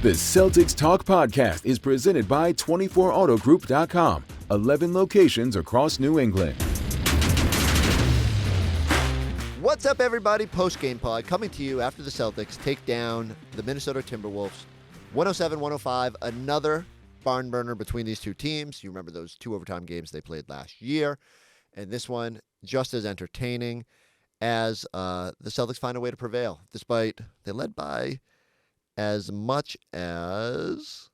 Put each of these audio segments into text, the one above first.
The Celtics Talk podcast is presented by 24autogroup.com, 11 locations across New England. What's up, everybody? Post-game pod coming to you after the Celtics take down the Minnesota Timberwolves 107-105, another barn burner between these two teams. You remember those two overtime games they played last year, and this one just as entertaining as the Celtics find a way to prevail, despite they led by as much as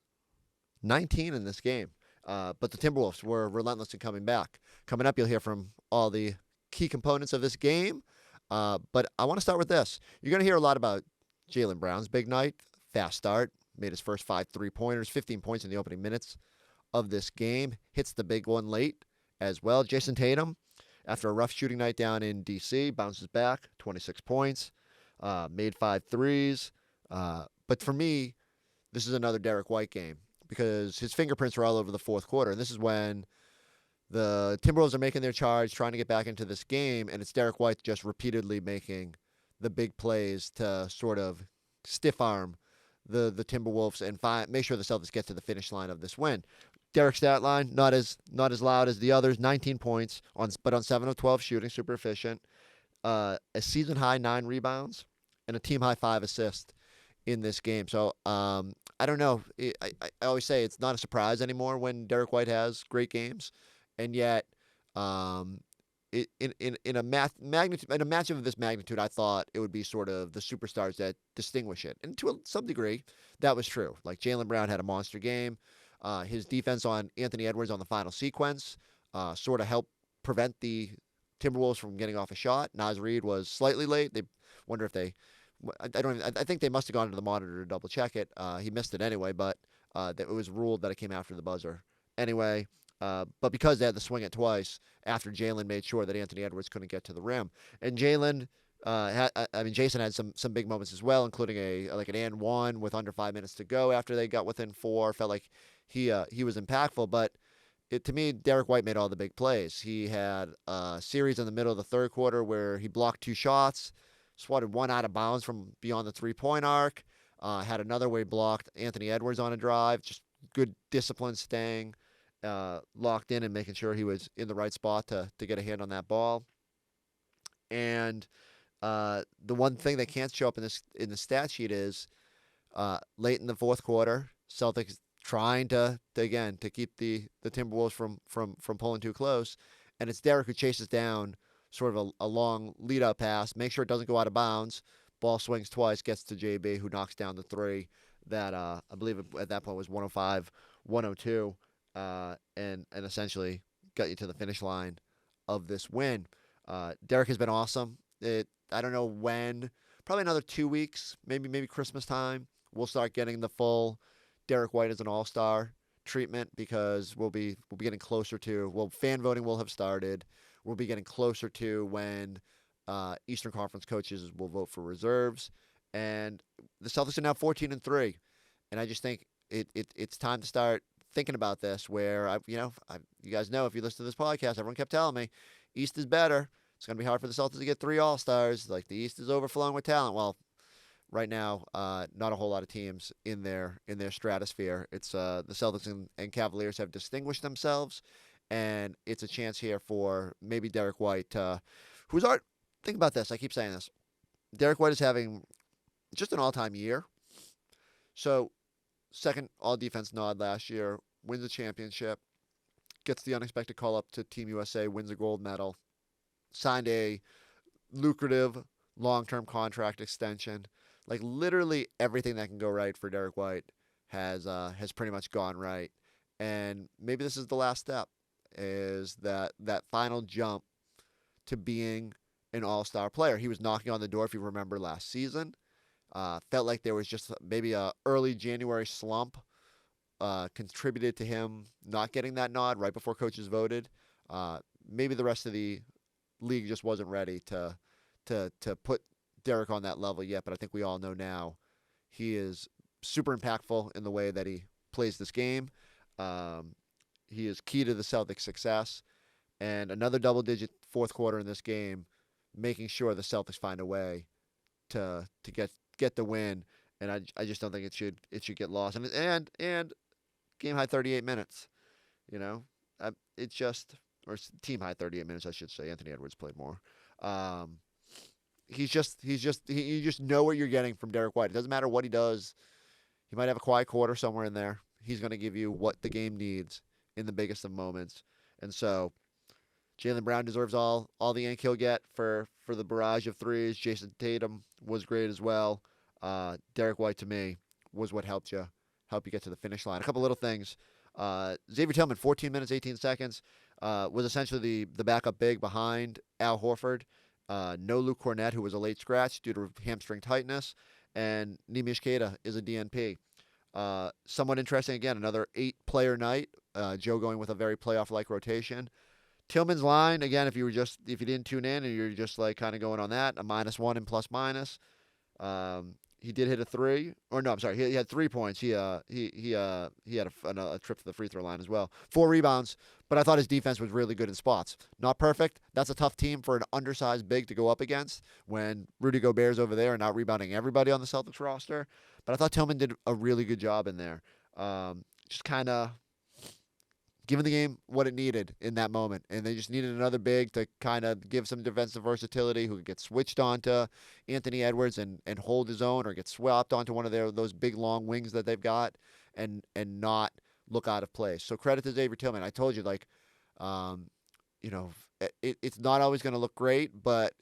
19 in this game. But the Timberwolves were relentless in coming back. Coming up, you'll hear from all the key components of this game. But I want to start with this. You're going to hear a lot about Jaylen Brown's big night, fast start, made his first 5 3-pointers, 15 points in the opening minutes of this game, hits the big one late as well. Jayson Tatum, after a rough shooting night down in D.C., bounces back, 26 points, made 5 threes. But for me, this is another Derrick White game because his fingerprints are all over the fourth quarter. And this is when the Timberwolves are making their charge, trying to get back into this game, and it's Derrick White just repeatedly making the big plays to sort of stiff-arm the Timberwolves and make sure the Celtics get to the finish line of this win. Derrick's stat line, not as loud as the others, 19 points, but on 7 of 12 shooting, super efficient. A season-high 9 rebounds and a team-high 5 assists in this game. So I don't know. I always say it's not a surprise anymore when Derrick White has great games, and yet in a matchup of this magnitude, I thought it would be sort of the superstars that distinguish it, and to some degree, that was true. Like Jaylen Brown had a monster game. His defense on Anthony Edwards on the final sequence sort of helped prevent the Timberwolves from getting off a shot. Naz Reid was slightly late. They wonder if they. I think they must have gone to the monitor to double check it. He missed it anyway, but it was ruled that it came after the buzzer anyway. But because they had to swing it twice after Jaylen made sure that Anthony Edwards couldn't get to the rim, and Jayson had some big moments as well, including an and one with under 5 minutes to go after they got within 4. Felt like he was impactful, but to me, Derrick White made all the big plays. He had a series in the middle of the third quarter where he blocked 2 shots. Swatted one out of bounds from beyond the 3-point arc. Had another where he blocked Anthony Edwards on a drive. Just good discipline, staying locked in and making sure he was in the right spot to get a hand on that ball. And the one thing that can't show up in the stat sheet is late in the fourth quarter, Celtics trying to keep the Timberwolves from pulling too close, and it's Derrick who chases down sort of a long lead-up pass, make sure it doesn't go out of bounds. Ball swings twice, gets to JB, who knocks down the 3 that I believe at that point was 105-102, and essentially got you to the finish line of this win. Derrick has been awesome. I don't know when, probably another 2 weeks, maybe Christmas time, we'll start getting the full Derrick White as an all-star treatment because we'll be getting closer to, fan voting will have started. We'll be getting closer to when Eastern Conference coaches will vote for reserves, and the Celtics are now 14-3, and I just think it's time to start thinking about this. Where you guys know, if you listen to this podcast, everyone kept telling me East is better. It's going to be hard for the Celtics to get 3 All-Stars. Like the East is overflowing with talent. Well, right now, not a whole lot of teams in their stratosphere. It's the Celtics and Cavaliers have distinguished themselves. And it's a chance here for maybe Derrick White, think about this. I keep saying this. Derrick White is having just an all-time year. So, second all-defense nod last year, wins the championship, gets the unexpected call-up to Team USA, wins a gold medal, signed a lucrative long-term contract extension. Like, literally everything that can go right for Derrick White has pretty much gone right. And maybe this is the last step. Is that final jump to being an all-star player. He was knocking on the door, if you remember, last season. Felt like there was just maybe a early January slump contributed to him not getting that nod right before coaches voted. Maybe the rest of the league just wasn't ready to put Derrick on that level yet, but I think we all know now he is super impactful in the way that he plays this game. He is key to the Celtics' success, and another double-digit fourth quarter in this game, making sure the Celtics find a way to get the win and I just don't think it should get lost. And game high 38 minutes. You know, it's just or team high 38 minutes, I should say. Anthony Edwards played more. You just know what you're getting from Derrick White. It doesn't matter what he does. He might have a quiet quarter somewhere in there. He's going to give you what the game needs in the biggest of moments. And so Jaylen Brown deserves all the ink he'll get for the barrage of threes. Jayson Tatum was great as well. Derrick White, to me, was what helped you get to the finish line. A couple little things. Xavier Tillman, 14 minutes, 18 seconds, was essentially the backup big behind Al Horford. No Luke Cornett, who was a late scratch due to hamstring tightness. And Nemish Queta is a DNP. Somewhat interesting, again, another 8-player night. Joe going with a very playoff-like rotation. Tillman's line, again, if you didn't tune in and you're just like kind of going on that, a -1 and plus-minus. He did hit a 3, or no, I'm sorry, he had 3 points. He had a trip to the free throw line as well. 4 rebounds, but I thought his defense was really good in spots. Not perfect. That's a tough team for an undersized big to go up against when Rudy Gobert's over there and out rebounding everybody on the Celtics roster. But I thought Tillman did a really good job in there. Just kind of giving the game what it needed in that moment. And they just needed another big to kind of give some defensive versatility who could get switched onto Anthony Edwards and hold his own, or get swapped onto one of those big long wings that they've got and not look out of place. So credit to Xavier Tillman. I told you, it's not always going to look great, but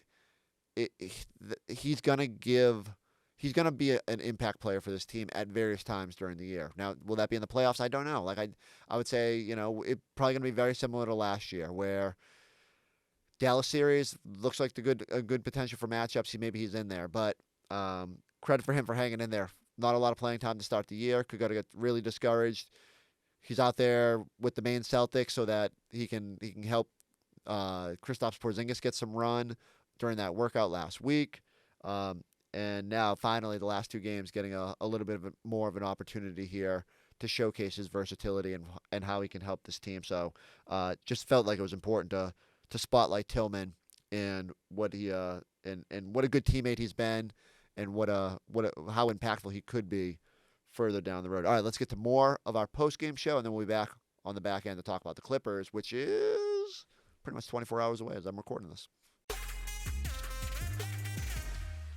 he's going to be an impact player for this team at various times during the year. Now, will that be in the playoffs? I don't know. I would say, it's probably going to be very similar to last year, where Dallas series looks like a good potential for matchups. Maybe he's in there, but credit for him for hanging in there. Not a lot of playing time to start the year. Could get really discouraged. He's out there with the main Celtics so that he can help Kristaps Porzingis get some run during that workout last week. And now, finally, the last 2 games, getting a little bit more of an opportunity here to showcase his versatility and how he can help this team. So, just felt like it was important to spotlight Tillman and what he and what a good teammate he's been, and how impactful he could be further down the road. All right, let's get to more of our post-game show, and then we'll be back on the back end to talk about the Clippers, which is pretty much 24 hours away as I'm recording this.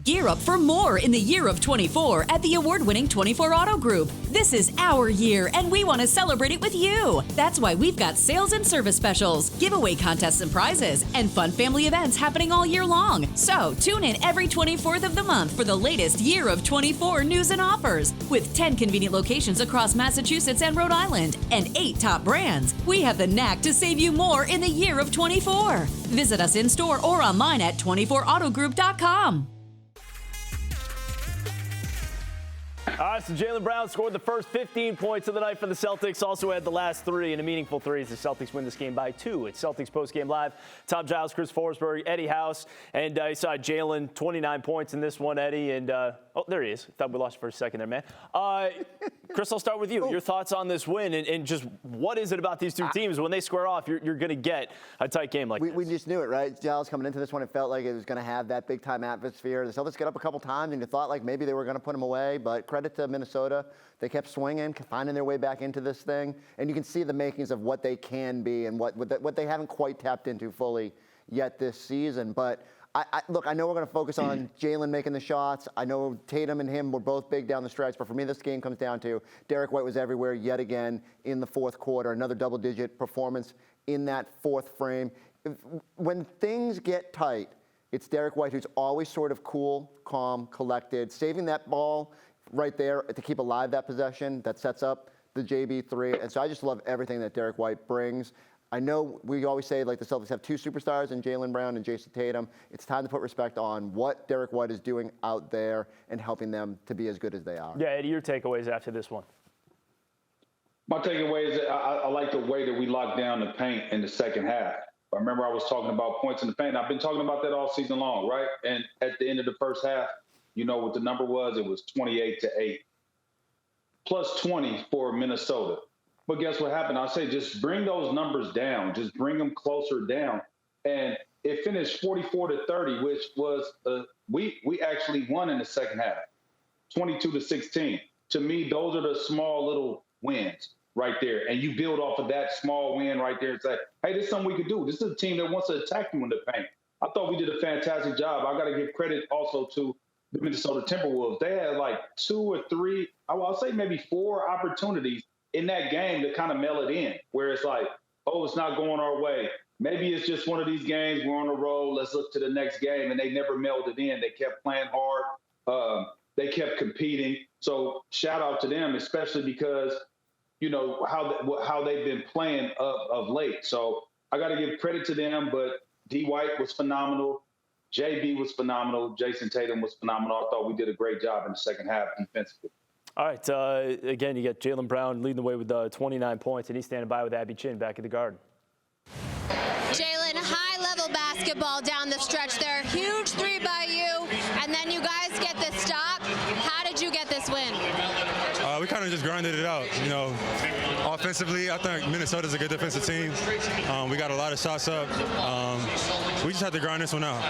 Gear up for more in the year of 24 at the award-winning 24 Auto Group. This is our year, and we want to celebrate it with you. That's why we've got sales and service specials, giveaway contests and prizes, and fun family events happening all year long. So tune in every 24th of the month for the latest year of 24 news and offers. With 10 convenient locations across Massachusetts and Rhode Island and 8 top brands, we have the knack to save you more in the year of 24. Visit us in-store or online at 24autogroup.com. All right, so Jaylen Brown scored the first 15 points of the night for the Celtics. Also had the last 3 in a meaningful 3 as the Celtics win this game by 2. It's Celtics postgame live. Tom Giles, Chris Forsberg, Eddie House, and you saw Jaylen 29 points in this one, Eddie. And there he is. Thought we lost you for a second there, man. Chris, I'll start with you. Your thoughts on this win and just what is it about these two teams when they square off? You're going to get a tight game like this. We just knew it, right? Giles coming into this one, it felt like it was going to have that big time atmosphere. The Celtics got up a couple times, and you thought like maybe they were going to put them away, but credit to Minnesota. They kept swinging, finding their way back into this thing, and you can see the makings of what they can be and what they haven't quite tapped into fully yet this season. But look, I know we're going to focus on Jaylen making the shots. I know Tatum and him were both big down the stretch, but for me, this game comes down to Derrick White was everywhere yet again in the fourth quarter. Another double-digit performance in that fourth frame. When things get tight, it's Derrick White who's always sort of cool, calm, collected, saving that ball right there to keep alive that possession that sets up the JB3. And so I just love everything that Derrick White brings. I know we always say like the Celtics have 2 superstars in Jaylen Brown and Jayson Tatum. It's time to put respect on what Derrick White is doing out there and helping them to be as good as they are. Yeah, Eddie, your takeaways after this one. My takeaway is that I like the way that we locked down the paint in the second half. I remember I was talking about points in the paint. I've been talking about that all season long, right? And at the end of the first half, you know what the number was? It was 28-8. Plus 20 for Minnesota. But guess what happened? I say just bring those numbers down. Just bring them closer down. And it finished 44-30, which was we actually won in the second half. 22-16. To me, those are the small little wins right there. And you build off of that small win right there and say, hey, this is something we could do. This is a team that wants to attack you in the paint. I thought we did a fantastic job. I got to give credit also to the Minnesota Timberwolves. They had like 2 or 3, I'll say maybe 4 opportunities in that game to kind of mail it in, where it's like, oh, it's not going our way. Maybe it's just one of these games. We're on a roll. Let's look to the next game. And they never mailed it in. They kept playing hard. They kept competing. So shout out to them, especially because, you know, how they've been playing of late. So I got to give credit to them. But D. White was phenomenal. JB was phenomenal. Jayson Tatum was phenomenal. I thought we did a great job in the second half defensively. All right. Again, you got Jaylen Brown leading the way with 29 points, and he's standing by with Abby Chin back at the Garden. Jaylen, high-level basketball down the stretch there. Huge 3 by you, and then you guys get this stop. How did you get this win? We kind of just grinded it out. You know, offensively, I think Minnesota's a good defensive team. We got a lot of shots up. We just had to grind this one out.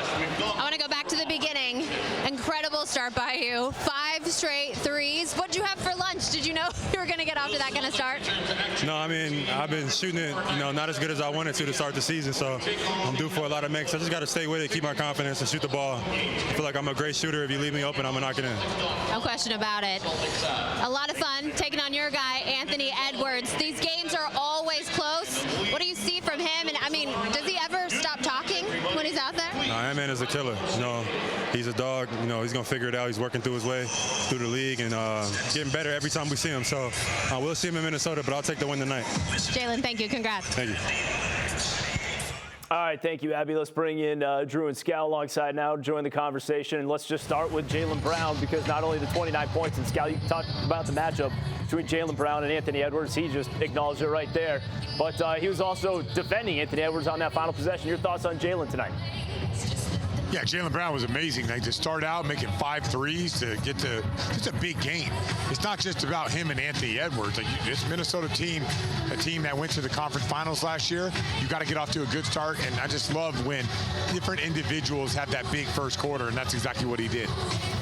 I want to go back to the beginning. Incredible start by you. 5 straight threes. What did you have for lunch? Did you know you were going to get off to that kind of start? No, I mean, I've been shooting it, you know, not as good as I wanted to start the season, so I'm due for a lot of makes. I just got to stay with it, keep my confidence, and shoot the ball. I feel like I'm a great shooter. If you leave me open, I'm going to knock it in. No question about it. A lot of fun taking on your guy, Anthony Edwards. These games are always close. What do you see from him? And, I mean, does he ever stop talking when he's out there? No, that man is a killer. You know, he's a dog. You know, he's going to figure it out. He's working through his way through the league and getting better every time we see him. So we'll see him in Minnesota, but I'll take the win tonight. Jaylen, thank you. Congrats. Thank you. All right, thank you, Abby. Let's bring in Drew and Scal alongside now to join the conversation. And let's just start with Jaylen Brown, because not only the 29 points, and Scal, you talked about the matchup between Jaylen Brown and Anthony Edwards. He just acknowledged it right there. But he was also defending Anthony Edwards on that final possession. Your thoughts on Jaylen tonight? Yeah, Jaylen Brown was amazing. Like, to start out making 5 threes to get to just a big game. It's not just about him and Anthony Edwards. Like, this Minnesota team, a team that went to the conference finals last year, you got to get off to a good start. And I just love when different individuals have that big first quarter, and that's exactly what he did.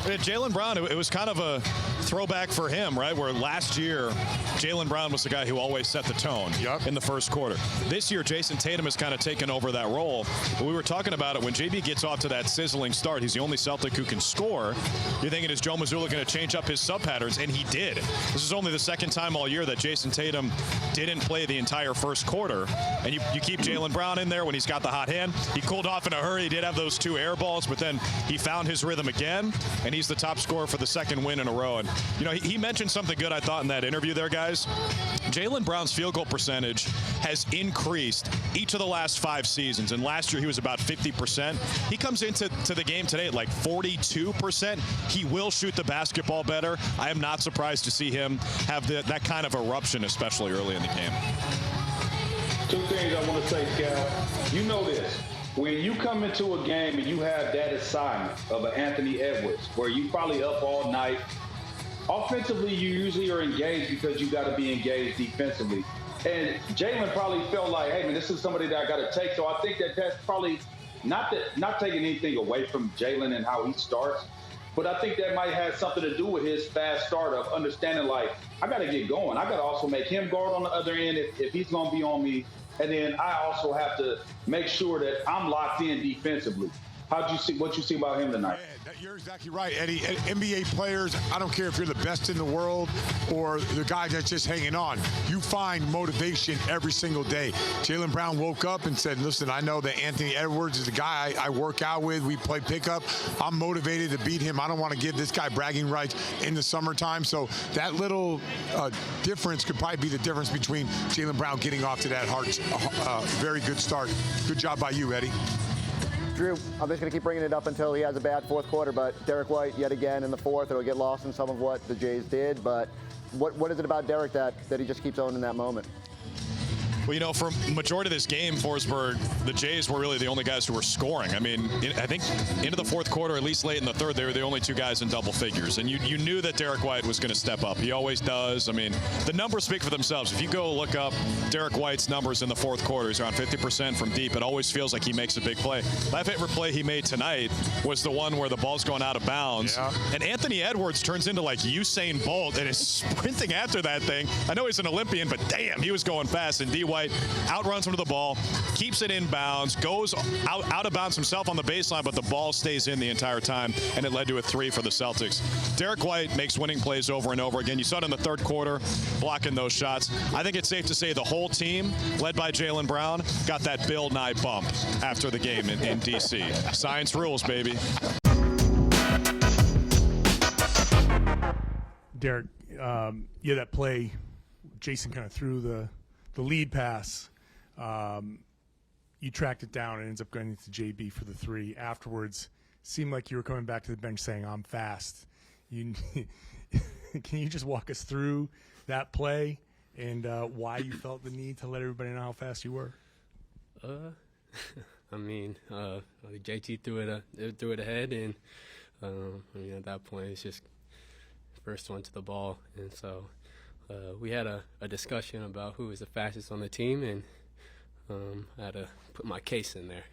Jaylen Brown, it was kind of a throwback for him, right? Where last year, Jaylen Brown was the guy who always set the tone in the first quarter. This year, Jayson Tatum has kind of taken over that role. But we were talking about it when JB gets off to that sizzling start. He's the only Celtic who can score. You're thinking, is Joe Mazzulla going to change up his sub patterns? And he did. This is only the second time all year that Jayson Tatum didn't play the entire first quarter. And you keep Jaylen Brown in there when he's got the hot hand. He cooled off in a hurry. He did have those 2 air balls, but then he found his rhythm again, and he's the top scorer for the second win in a row. And, you know, he mentioned something good, I thought, in that interview there, guys. Jaylen Brown's field goal percentage has increased each of the last 5 seasons. And last year he was about 50%. He comes into the game today at like 42%. He will shoot the basketball better. I am not surprised to see him have that kind of eruption, especially early in the game. 2 things I want to say, Scal. You know this. When you come into a game and you have that assignment of an Anthony Edwards, where you probably up all night, offensively you usually are engaged because you got to be engaged defensively. And Jaylen probably felt like, hey, man, this is somebody that I got to take. So I think that's probably not taking anything away from Jaylen and how he starts, but I think that might have something to do with his fast start of understanding, like, I got to get going. I got to also make him guard on the other end if he's going to be on me. And then I also have to make sure that I'm locked in defensively. What you see about him tonight? Yeah, you're exactly right, Eddie. NBA players, I don't care if you're the best in the world or the guy that's just hanging on. You find motivation every single day. Jaylen Brown woke up and said, listen, I know that Anthony Edwards is the guy I work out with. We play pickup. I'm motivated to beat him. I don't want to give this guy bragging rights in the summertime. So that little difference could probably be the difference between Jaylen Brown getting off to that very good start. Good job by you, Eddie. Drew, I'm just going to keep bringing it up until he has a bad fourth quarter, but Derrick White yet again in the fourth. It'll get lost in some of what the Jays did, but what is it about Derrick that he just keeps owning that moment? Well, for majority of this game, Forsberg, the Jays were really the only guys who were scoring. I mean, I think into the fourth quarter, at least late in the third, they were the only two guys in double figures. And you knew that Derrick White was going to step up. He always does. I mean, the numbers speak for themselves. If you go look up Derrick White's numbers in the fourth quarter, he's around 50% from deep. It always feels like he makes a big play. My favorite play he made tonight was the one where the ball's going out of bounds. Yeah. And Anthony Edwards turns into like Usain Bolt and is sprinting after that thing. I know he's an Olympian, but damn, he was going fast. And D. White outruns him to the ball, keeps it in bounds, goes out of bounds himself on the baseline, but the ball stays in the entire time, and it led to a 3 for the Celtics. Derrick White makes winning plays over and over again. You saw it in the third quarter, blocking those shots. I think it's safe to say the whole team, led by Jaylen Brown, got that Bill Nye bump after the game in D.C. Science rules, baby. Derrick, yeah, that play, Jayson kind of threw the lead pass. You tracked it down and ends up going into JB for the 3. Afterwards, seemed like you were coming back to the bench saying, "I'm fast." Can you just walk us through that play and why you felt the need to let everybody know how fast you were? I mean, JT threw it ahead, and at that point, it's just first one to the ball, and so we had a discussion about who was the fastest on the team, and I had to put my case in there.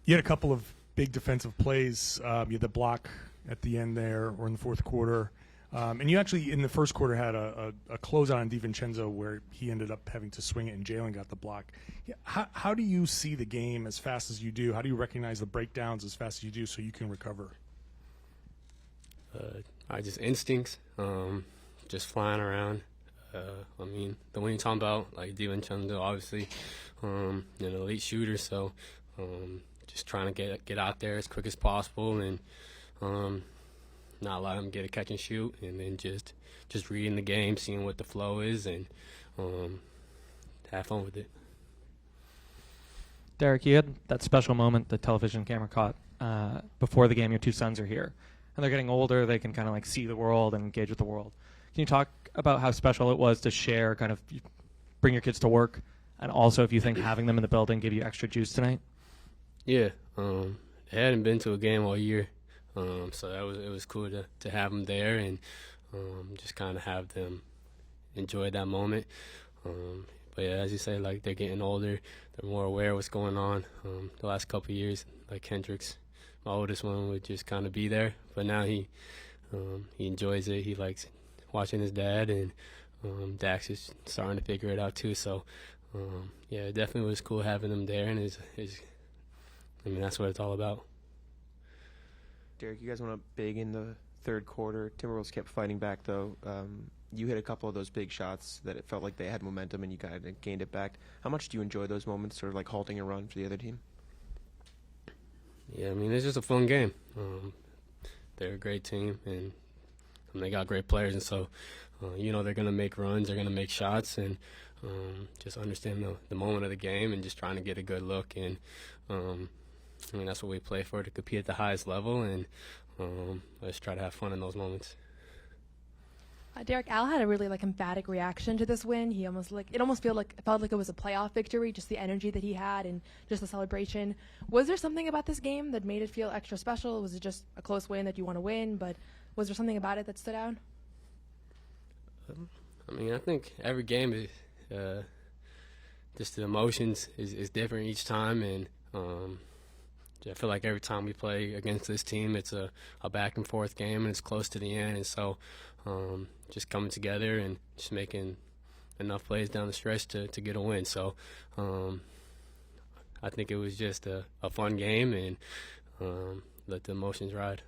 You had a couple of big defensive plays. You had the block at the end there, or in the fourth quarter. And you actually, in the first quarter, had a closeout on DiVincenzo where he ended up having to swing it, and Jaylen got the block. How do you see the game as fast as you do? How do you recognize the breakdowns as fast as you do so you can recover? Just instincts, just flying around. I mean, when you're talking about like DiVincenzo, obviously, an elite shooter, so just trying to get out there as quick as possible and not allow him to get a catch and shoot, and then just reading the game, seeing what the flow is, and have fun with it. Derrick, you had that special moment the television camera caught before the game. Your two sons are here, and they're getting older. They can kind of like see the world and engage with the world. Can you talk about how special it was to share, kind of bring your kids to work, and also if you think having them in the building give you extra juice tonight? Yeah, I hadn't been to a game all year, so it was cool to have them there and just kind of have them enjoy that moment. But yeah, as you say, like they're getting older, they're more aware of what's going on. The last couple of years, like Kendrick's, my oldest one, would just kind of be there, but now he enjoys it. He likes watching his dad, and Dax is starting to figure it out too. So yeah, it definitely was cool having him there, and that's what it's all about. Derrick, you guys went up big in the third quarter. Timberwolves kept fighting back, though. You hit a couple of those big shots that it felt like they had momentum, and you kind of gained it back. How much do you enjoy those moments, sort of like halting a run for the other team? Yeah, I mean, it's just a fun game. They're a great team, and they got great players, and so they're going to make runs, they're going to make shots, and just understand the moment of the game and just trying to get a good look. And that's what we play for, to compete at the highest level, and let's try to have fun in those moments. Derrick, Al had a really emphatic reaction to this win. He almost felt like it was a playoff victory, just the energy that he had and just the celebration. Was there something about this game that made it feel extra special? Was it just a close win that you want to win, but was there something about it that stood out? I mean, I think every game is just the emotions is different each time, and I feel like every time we play against this team, it's a back and forth game, and it's close to the end, and so just coming together and just making enough plays down the stretch to get a win. So I think it was just a fun game, and let the emotions ride.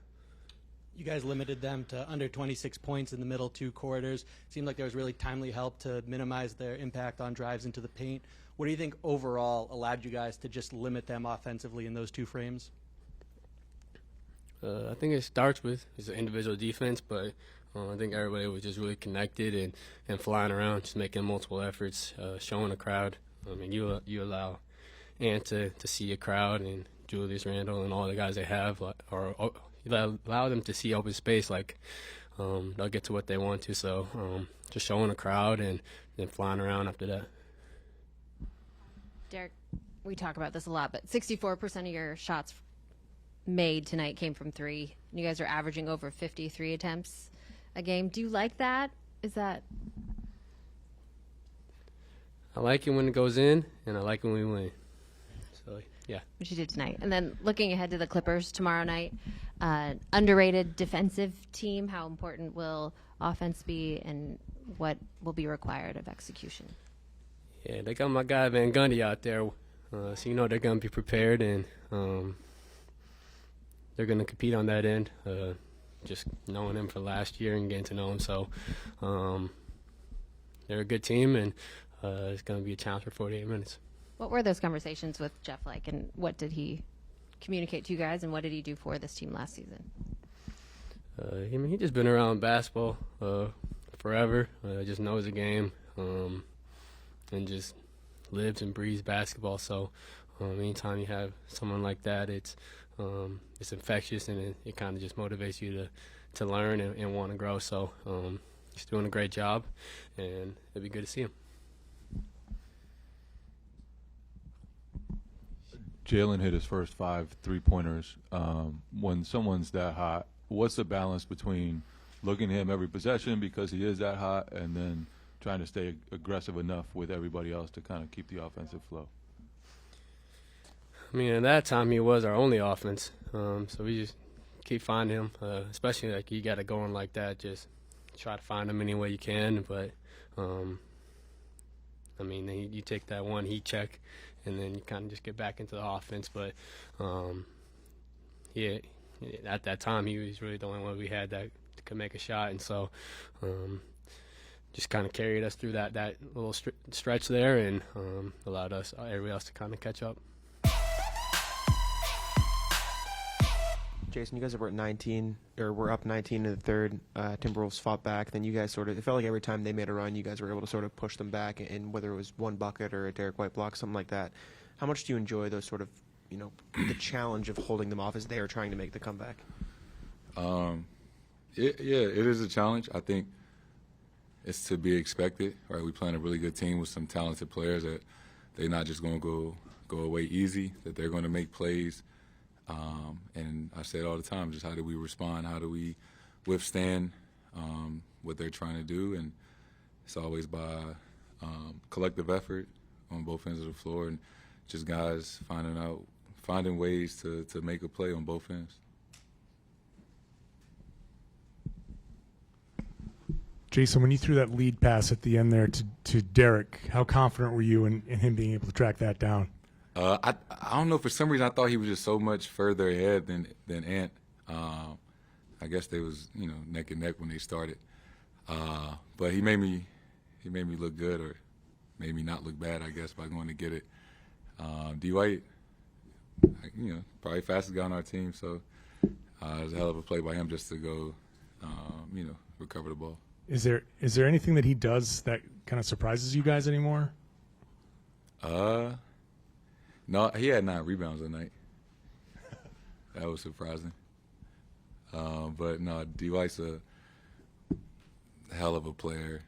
You guys limited them to under 26 points in the middle two quarters. Seemed like there was really timely help to minimize their impact on drives into the paint. What do you think overall allowed you guys to just limit them offensively in those two frames? I think it starts with individual defense, but I think everybody was just really connected and flying around, just making multiple efforts, showing the crowd. I mean, you allow Ant to see a crowd, and Julius Randle and all the guys they have, or you allow them to see open space. Like they'll get to what they want to. So just showing the crowd and then flying around after that. Derrick, we talk about this a lot, but 64% of your shots made tonight came from three. You guys are averaging over 53 attempts a game. Do you like that? Is that... I like it when it goes in, and I like it when we win. So, yeah. Which you did tonight. And then looking ahead to the Clippers tomorrow night, underrated defensive team, how important will offense be and what will be required of execution? Yeah, they got my guy Van Gundy out there, so you know they're going to be prepared, and they're going to compete on that end, just knowing them for last year and getting to know them. So they're a good team, and it's going to be a challenge for 48 minutes. What were those conversations with Jeff like, and what did he communicate to you guys, and what did he do for this team last season? I mean, he just been around basketball forever, just knows the game, and just lives and breathes basketball. So anytime you have someone like that, it's infectious, and it kind of just motivates you to learn and want to grow. So he's doing a great job, and it'd be good to see him. Jaylen hit his first 5 3-pointers. When someone's that hot, what's the balance between looking at him every possession because he is that hot and then trying to stay aggressive enough with everybody else to kind of keep the offensive flow? I mean, at that time, he was our only offense. So we just keep finding him, especially like you got to go in like that. Just try to find him any way you can. But, I mean, you take that one heat check, and then you kind of just get back into the offense. But, yeah, at that time, he was really the only one we had that could make a shot. And so just kind of carried us through that little stretch there and allowed us, everybody else to kind of catch up. Jayson, you guys were up 19 in the third. Timberwolves fought back. Then you guys it felt like every time they made a run, you guys were able to sort of push them back, and whether it was one bucket or a Derrick White block, something like that. How much do you enjoy those sort of, the challenge of holding them off as they are trying to make the comeback? It is a challenge. I think it's to be expected, right? We playing a really good team with some talented players that they're not just going to go away easy, that they're going to make plays. And I say it all the time, just how do we respond? How do we withstand what they're trying to do? And it's always by collective effort on both ends of the floor and just guys finding ways to make a play on both ends. Jayson, when you threw that lead pass at the end there to Derrick, how confident were you in him being able to track that down? I don't know. For some reason, I thought he was just so much further ahead than Ant. I guess they was neck and neck when they started. But he made me look good, or made me not look bad, I guess, by going to get it. D. White, probably fastest guy on our team, so it was a hell of a play by him just to go, recover the ball. Is there anything that he does that kind of surprises you guys anymore? No, he had 9 rebounds that night. That was surprising. But no, D. White's a hell of a player.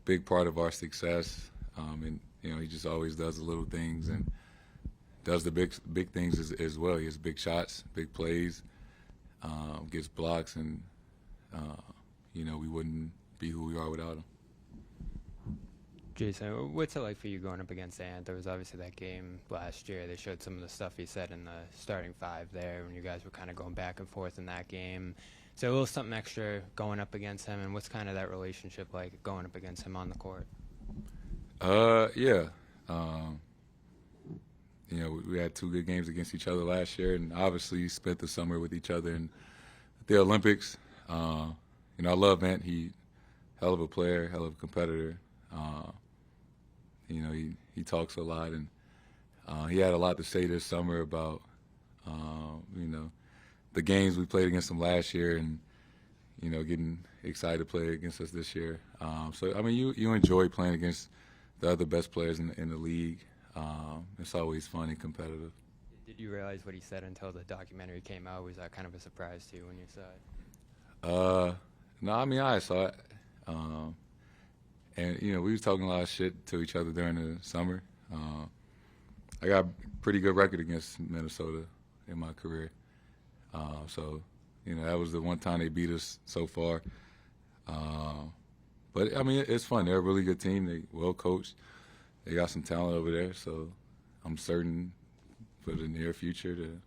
Big part of our success, and he just always does the little things and does the big things as well. He has big shots, big plays, gets blocks, and we wouldn't be who we are without him. Jayson, what's it like for you going up against Ant? There was obviously that game last year. They showed some of the stuff he said in the starting 5 there when you guys were kind of going back and forth in that game. So a little something extra going up against him, and what's kind of that relationship like going up against him on the court? Yeah. We had 2 good games against each other last year, and obviously spent the summer with each other in the Olympics. I love Ant. He hell of a player, hell of a competitor. He talks a lot, and he had a lot to say this summer about, the games we played against him last year and, getting excited to play against us this year. You enjoy playing against the other best players in the league. It's always fun and competitive. Did you realize what he said until the documentary came out? Was that kind of a surprise to you when you saw it? No, I mean, I saw it. And, you know, we was talking a lot of shit to each other during the summer. I got a pretty good record against Minnesota in my career. So, you know, that was the one time they beat us so far. But, I mean, it's fun. They're a really good team. They well coached. They got some talent over there. So I'm certain for the near future the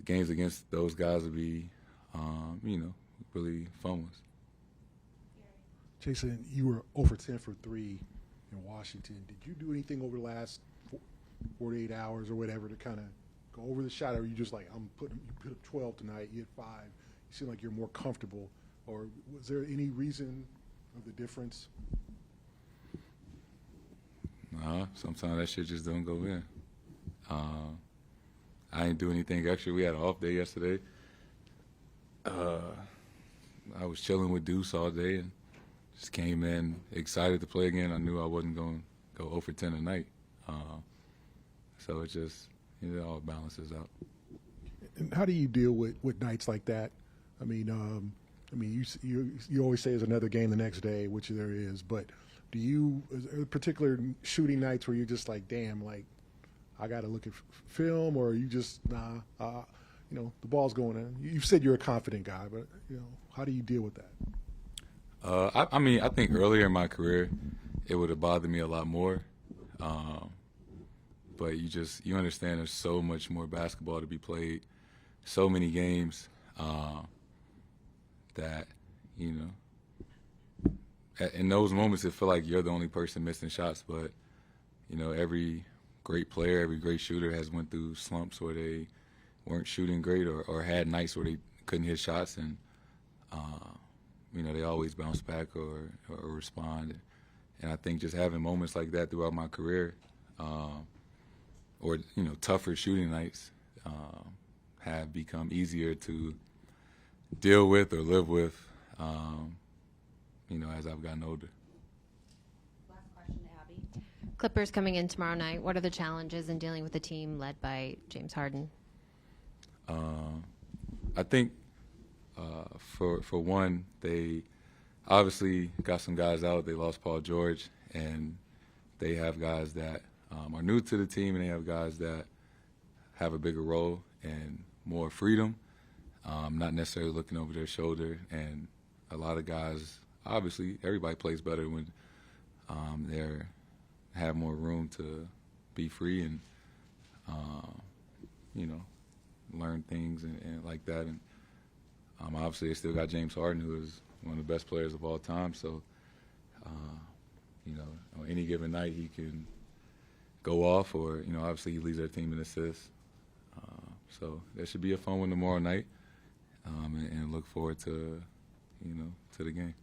games against those guys will be, you know, really fun ones. Jayson, you were 0 for 10 for 3 in Washington. Did you do anything over the last 48 hours or whatever to kind of go over the shot, or are you just like, you put up 12 tonight, you hit 5, you seem like you're more comfortable, or was there any reason of the difference? Nah, sometimes that shit just don't go in. I didn't do anything extra. We had an off day yesterday. I was chilling with Deuce all day and just came in excited to play again. I knew I wasn't going to go 0 for 10 tonight. So it just, you know, it all balances out. And how do you deal with nights like that? I mean, you always say there's another game the next day, which there is, but is there particular shooting nights where you're just like, damn, like, I got to look at film, or are you just, you know, the ball's going in? You've said you're a confident guy, but, you know, how do you deal with that? I mean, I think earlier in my career, it would have bothered me a lot more. But you understand there's so much more basketball to be played, so many games that, you know, in those moments it feel like you're the only person missing shots. But, you know, every great player, every great shooter has went through slumps where they weren't shooting great or had nights where they couldn't hit shots, and you know, they always bounce back or respond. And I think just having moments like that throughout my career, or, you know, tougher shooting nights, have become easier to deal with or live with, you know, as I've gotten older. Last question to Abby. Clippers coming in tomorrow night. What are the challenges in dealing with a team led by James Harden? I think for one, they obviously got some guys out. They lost Paul George, and they have guys that are new to the team, and they have guys that have a bigger role and more freedom, not necessarily looking over their shoulder. And a lot of guys, obviously, everybody plays better when they have more room to be free and, you know, learn things and like that. And obviously, they still got James Harden, who is one of the best players of all time. So, you know, on any given night, he can go off, or, you know, obviously he leads their team in assists. So that should be a fun one tomorrow night, and look forward to, you know, to the game.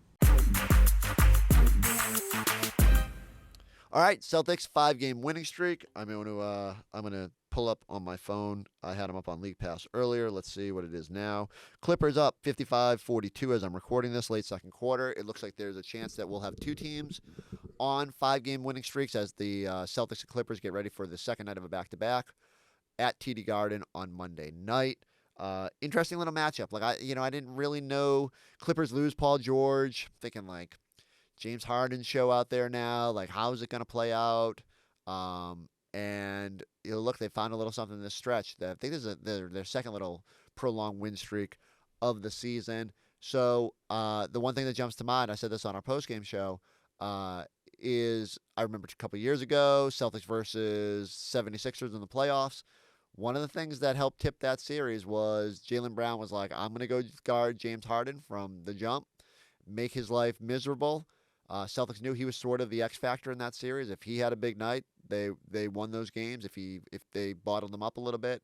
All right, Celtics 5-game winning streak. I'm gonna pull up on my phone. I had them up on League Pass earlier. Let's see what it is now. Clippers up 55-42 as I'm recording this, late second quarter. It looks like there's a chance that we'll have two teams on 5-game winning streaks as the Celtics and Clippers get ready for the second night of a back-to-back at TD Garden on Monday night. Interesting little matchup. Like, I didn't really know Clippers lose Paul George. Thinking like James Harden show out there now. Like, how is it going to play out? And you know, look, they found a little something in this stretch. That I think this is their second little prolonged win streak of the season. So the one thing that jumps to mind, I said this on our postgame show, is I remember a couple years ago, Celtics versus 76ers in the playoffs. One of the things that helped tip that series was Jaylen Brown was like, I'm going to go guard James Harden from the jump, make his life miserable. Celtics knew he was sort of the X factor in that series. If he had a big night, they won those games. If they bottled them up a little bit,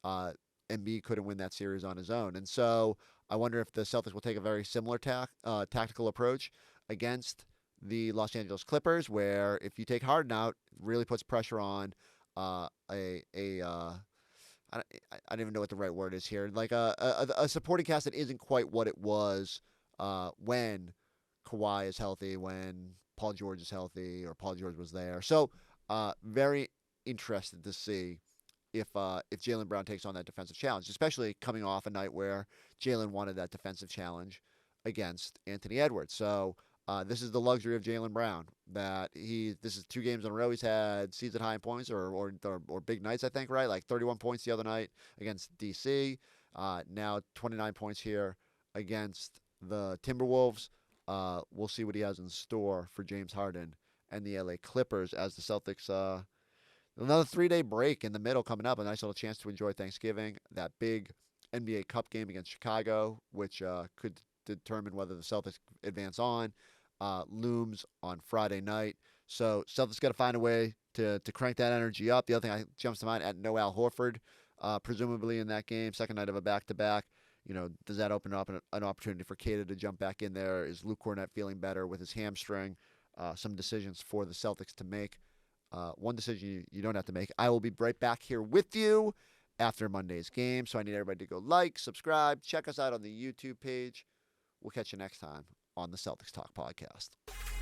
Embiid couldn't win that series on his own. And so I wonder if the Celtics will take a very similar tactical approach against the Los Angeles Clippers, where if you take Harden out, it really puts pressure on I don't even know what the right word is here. Like a supporting cast that isn't quite what it was when Kawhi is healthy, when Paul George is healthy, or Paul George was there. So very interested to see if Jaylen Brown takes on that defensive challenge, especially coming off a night where Jaylen wanted that defensive challenge against Anthony Edwards. So this is the luxury of Jaylen Brown, that this is 2 games in a row he's had season high in points or big nights, I think, right? Like 31 points the other night against DC. Now 29 points here against the Timberwolves. We'll see what he has in store for James Harden and the LA Clippers as the Celtics, another 3-day break in the middle coming up, a nice little chance to enjoy Thanksgiving. That big NBA Cup game against Chicago, which could determine whether the Celtics advance on, looms on Friday night. So Celtics got to find a way to crank that energy up. The other thing that jumps to mind, at no Al Horford, presumably in that game, second night of a back-to-back. Does that open up an opportunity for Kata to jump back in there? Is Luke Cornett feeling better with his hamstring? Some decisions for the Celtics to make. One decision you don't have to make. I will be right back here with you after Monday's game. So I need everybody to go like, subscribe, check us out on the YouTube page. We'll catch you next time on the Celtics Talk Podcast.